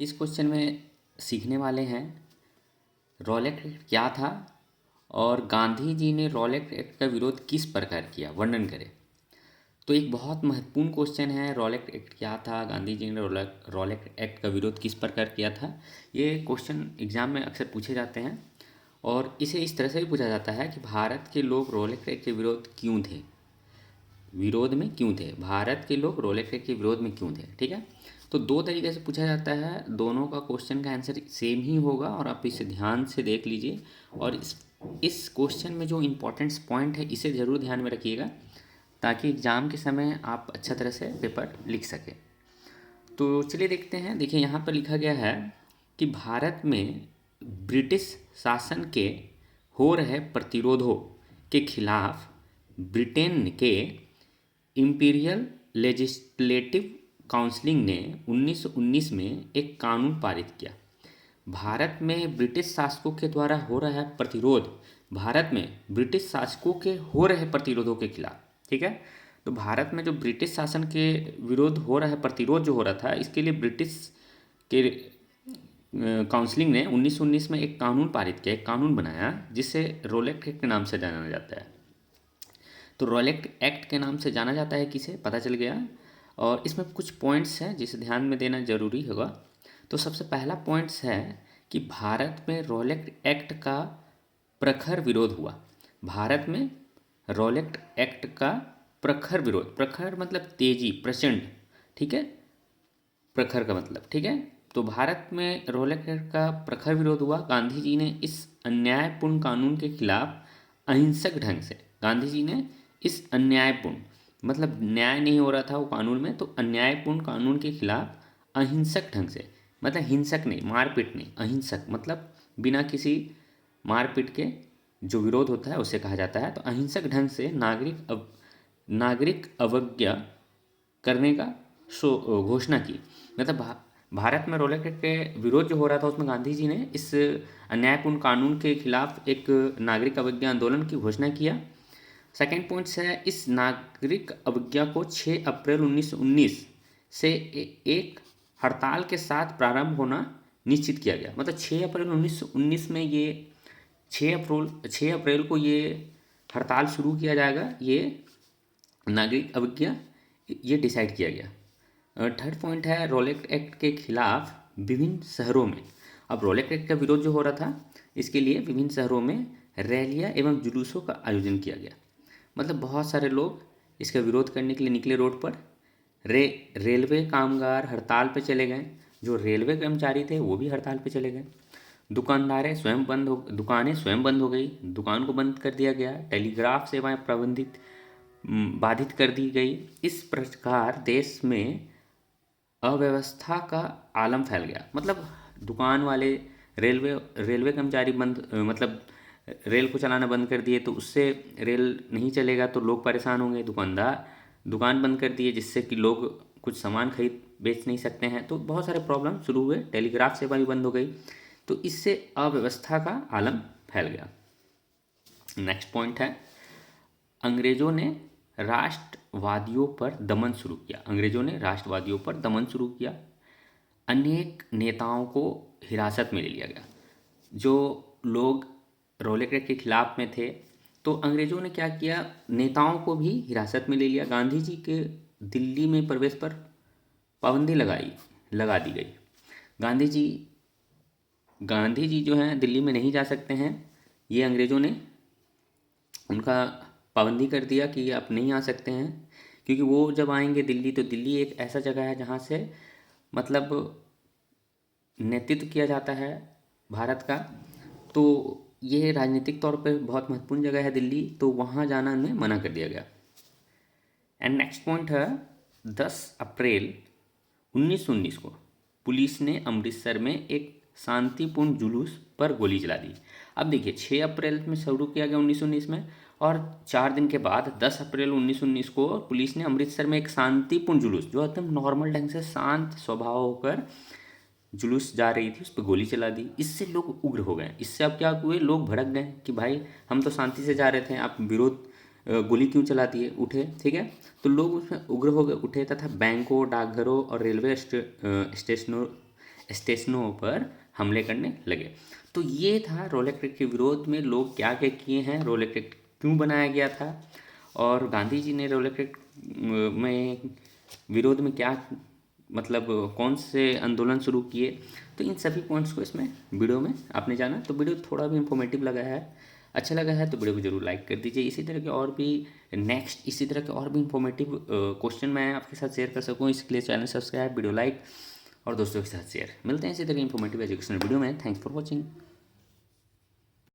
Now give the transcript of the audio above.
इस क्वेश्चन में सीखने वाले हैं रॉलेट एक्ट क्या था और गांधी जी ने रॉलेट एक्ट का विरोध किस प्रकार किया, वर्णन करें। तो एक बहुत महत्वपूर्ण क्वेश्चन है, रॉलेट एक्ट क्या था, गांधी जी ने रॉलेट एक्ट का विरोध किस प्रकार किया था। ये क्वेश्चन एग्जाम में अक्सर पूछे जाते हैं और इसे इस तरह से भी पूछा जाता है कि भारत के लोग रॉलेट एक्ट के विरोध में क्यों थे, भारत के लोग रॉलेट एक्ट के विरोध में क्यों थे। ठीक है, तो दो तरीके से पूछा जाता है, दोनों का क्वेश्चन का आंसर सेम ही होगा और आप इसे ध्यान से देख लीजिए और इस क्वेश्चन में जो इम्पोर्टेंट पॉइंट है इसे ज़रूर ध्यान में रखिएगा ताकि एग्ज़ाम के समय आप अच्छा तरह से पेपर लिख सकें। तो चलिए देखते हैं। देखिए यहाँ पर लिखा गया है कि भारत में ब्रिटिश शासन के हो रहे प्रतिरोधों के खिलाफ ब्रिटेन के इम्पीरियल लेजिस्लेटिव काउंसिल ने 1919 में एक कानून पारित किया। भारत में ब्रिटिश शासकों के द्वारा हो रहा है प्रतिरोध, भारत में ब्रिटिश शासकों के हो रहे प्रतिरोधों के खिलाफ। ठीक है, तो भारत में जो ब्रिटिश शासन के विरोध हो रहा है, प्रतिरोध जो हो रहा था, इसके लिए ब्रिटिश के काउंसिल ने 1919 में एक कानून पारित किया, एक कानून बनाया जिसे रॉलेट एक्ट के नाम से जाना जाता है। तो रॉलेट एक्ट के नाम से जाना जाता है किसे, पता चल गया। और इसमें कुछ पॉइंट्स हैं जिसे ध्यान में देना जरूरी होगा। तो सबसे पहला पॉइंट्स है कि भारत में रॉलेट एक्ट का प्रखर विरोध हुआ। भारत में रॉलेट एक्ट का प्रखर विरोध, प्रखर मतलब तेजी, प्रचंड। ठीक है, प्रखर का मतलब, ठीक है। तो भारत में रॉलेट एक्ट का प्रखर विरोध हुआ। गांधी जी ने इस अन्यायपूर्ण कानून के खिलाफ अहिंसक ढंग से, गांधी जी ने इस अन्यायपूर्ण मतलब न्याय नहीं हो रहा था वो कानून में, तो अन्यायपूर्ण कानून के खिलाफ अहिंसक ढंग से, मतलब हिंसक नहीं, मारपीट नहीं, अहिंसक मतलब बिना किसी मारपीट के जो विरोध होता है उसे कहा जाता है। तो अहिंसक ढंग से नागरिक अवज्ञा करने का घोषणा की। मतलब भारत में रॉलेट एक्ट के विरोध जो हो रहा था उसमें गांधी जी ने इस अन्यायपूर्ण कानून के खिलाफ एक नागरिक अवज्ञा आंदोलन की घोषणा किया। सेकेंड पॉइंट है, इस नागरिक अवज्ञा को 6 अप्रैल 1919 से एक हड़ताल के साथ प्रारंभ होना निश्चित किया गया। मतलब 6 अप्रैल 1919 में ये 6 अप्रैल को ये हड़ताल शुरू किया जाएगा, ये नागरिक अवज्ञा, ये डिसाइड किया गया। थर्ड पॉइंट है, रॉलेट एक्ट के खिलाफ विभिन्न शहरों में, अब रॉलेट एक्ट का विरोध जो हो रहा था इसके लिए विभिन्न शहरों में रैलियां एवं जुलूसों का आयोजन किया गया। मतलब बहुत सारे लोग इसका विरोध करने के लिए निकले रोड पर। रेलवे कामगार हड़ताल पर चले गए, जो रेलवे कर्मचारी थे वो भी हड़ताल पर चले गए। दुकानें स्वयं बंद हो गई, दुकान को बंद कर दिया गया। टेलीग्राफ सेवाएं बाधित कर दी गई। इस प्रकार देश में अव्यवस्था का आलम फैल गया। मतलब दुकान वाले, रेलवे कर्मचारी मतलब रेल को चलाना बंद कर दिए, तो उससे रेल नहीं चलेगा तो लोग परेशान होंगे। दुकानदार दुकान बंद कर दिए जिससे कि लोग कुछ सामान खरीद बेच नहीं सकते हैं, तो बहुत सारे प्रॉब्लम शुरू हुए। टेलीग्राफ सेवा भी बंद हो गई, तो इससे अव्यवस्था का आलम फैल गया। नेक्स्ट पॉइंट है, अंग्रेजों ने राष्ट्रवादियों पर दमन शुरू किया। अंग्रेजों ने राष्ट्रवादियों पर दमन शुरू किया। अनेक नेताओं को हिरासत में ले लिया गया। जो लोग रॉलेट एक्ट के खिलाफ में थे, तो अंग्रेजों ने क्या किया, नेताओं को भी हिरासत में ले लिया। गांधी जी के दिल्ली में प्रवेश पर पाबंदी लगा दी गई। गांधी जी जो हैं दिल्ली में नहीं जा सकते हैं, ये अंग्रेज़ों ने उनका पाबंदी कर दिया कि आप नहीं आ सकते हैं। क्योंकि वो जब आएंगे दिल्ली, तो दिल्ली एक ऐसा जगह है जहाँ से मतलब नेतृत्व किया जाता है भारत का, तो ये राजनीतिक तौर पे बहुत महत्वपूर्ण जगह है दिल्ली, तो वहाँ जाना उन्हें मना कर दिया गया। एंड नेक्स्ट पॉइंट है, 10 अप्रैल 1919 को पुलिस ने अमृतसर में एक शांतिपूर्ण जुलूस पर गोली चला दी। अब देखिए 6 अप्रैल में शुरू किया गया 1919 में, और 4 दिन के बाद 10 अप्रैल 1919 को पुलिस ने अमृतसर में एक शांतिपूर्ण जुलूस, जो एकदम नॉर्मल ढंग से शांत स्वभाव होकर जुलूस जा रही थी, उस पर गोली चला दी। इससे लोग उग्र हो गए। इससे अब क्या हुए, लोग भड़क गए कि भाई हम तो शांति से जा रहे थे, आप गोली क्यों चला दिए, उठे। ठीक है, तो लोग उसमें उग्र हो गए, उठे, तथा बैंकों, डाकघरों और रेलवे स्टेशनों पर हमले करने लगे। तो ये था रोल एक्ट के विरोध में लोग क्या क्या किए हैं, रोल एक्ट क्यों बनाया गया था, और गांधी जी ने रोल एक्ट में विरोध में क्या मतलब कौन से आंदोलन शुरू किए। तो इन सभी पॉइंट्स को इसमें वीडियो में आपने जाना। तो वीडियो थोड़ा भी इंफॉर्मेटिव लगा है, अच्छा लगा है, तो वीडियो को जरूर लाइक कर दीजिए। इसी तरह के और भी नेक्स्ट इसी तरह के और भी इंफॉर्मेटिव क्वेश्चन मैं आपके साथ शेयर कर सकूँ, इसके लिए चैनल सब्सक्राइब, वीडियो लाइक और दोस्तों के साथ शेयर। मिलते हैं इसी तरह की इंफॉर्मेटिव एजुकेशनल वीडियो में। Thanks for watching.